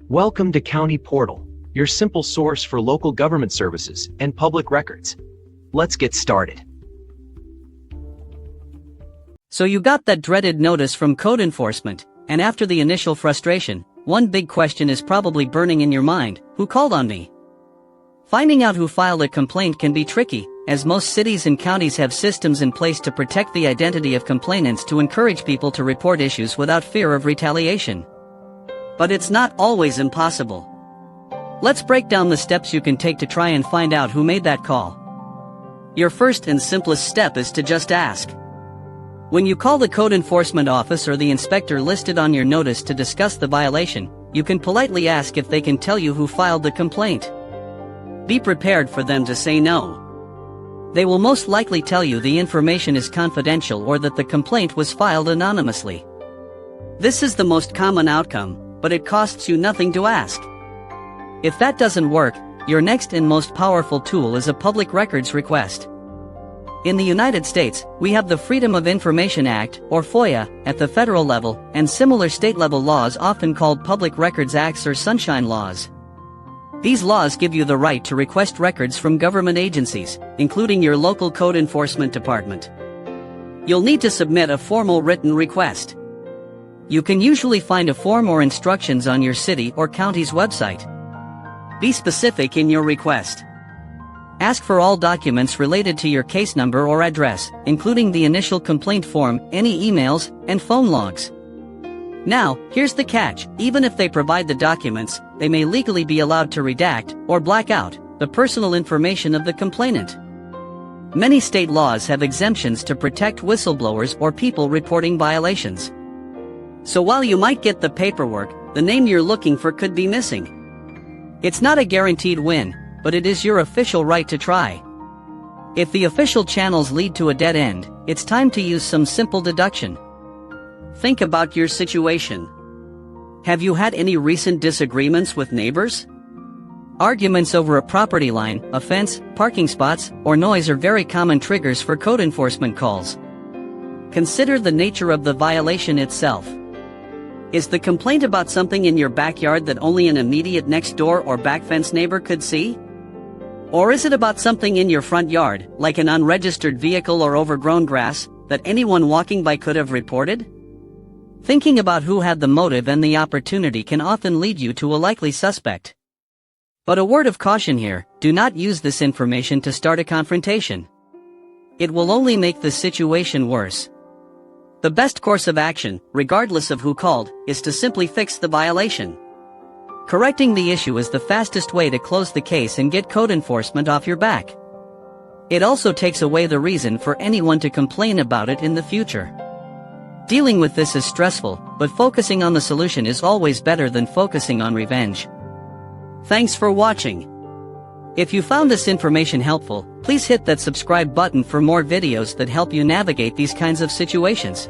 Welcome to County Portal, your simple source for local government services and public records. Let's get started. So you got that dreaded notice from code enforcement, and after the initial frustration, one big question is probably burning in your mind: who called on me? Finding out who filed a complaint can be tricky, as most cities and counties have systems in place to protect the identity of complainants to encourage people to report issues without fear of retaliation. But it's not always impossible. Let's break down the steps you can take to try and find out who made that call. Your first and simplest step is to just ask. When you call the code enforcement office or the inspector listed on your notice to discuss the violation, you can politely ask if they can tell you who filed the complaint. Be prepared for them to say no. They will most likely tell you the information is confidential or that the complaint was filed anonymously. This is the most common outcome, but it costs you nothing to ask. If that doesn't work, your next and most powerful tool is a public records request. In the United States, we have the Freedom of Information Act, or FOIA, at the federal level, and similar state-level laws often called Public Records Acts or Sunshine Laws. These laws give you the right to request records from government agencies, including your local code enforcement department. You'll need to submit a formal written request. You can usually find a form or instructions on your city or county's website. Be specific in your request. Ask for all documents related to your case number or address, including the initial complaint form, any emails, and phone logs. Now, here's the catch: even if they provide the documents, they may legally be allowed to redact, or black out, the personal information of the complainant. Many state laws have exemptions to protect whistleblowers or people reporting violations. So while you might get the paperwork, the name you're looking for could be missing. It's not a guaranteed win, but it is your official right to try. If the official channels lead to a dead end, it's time to use some simple deduction. Think about your situation. Have you had any recent disagreements with neighbors? Arguments over a property line, a fence, parking spots, or noise are very common triggers for code enforcement calls. Consider the nature of the violation itself. Is the complaint about something in your backyard that only an immediate next door or back fence neighbor could see? Or is it about something in your front yard, like an unregistered vehicle or overgrown grass, that anyone walking by could have reported? Thinking about who had the motive and the opportunity can often lead you to a likely suspect. But a word of caution here: do not use this information to start a confrontation. It will only make the situation worse. The best course of action, regardless of who called, is to simply fix the violation. Correcting the issue is the fastest way to close the case and get code enforcement off your back. It also takes away the reason for anyone to complain about it in the future. Dealing with this is stressful, but focusing on the solution is always better than focusing on revenge. Thanks for watching. If you found this information helpful, please hit that subscribe button for more videos that help you navigate these kinds of situations.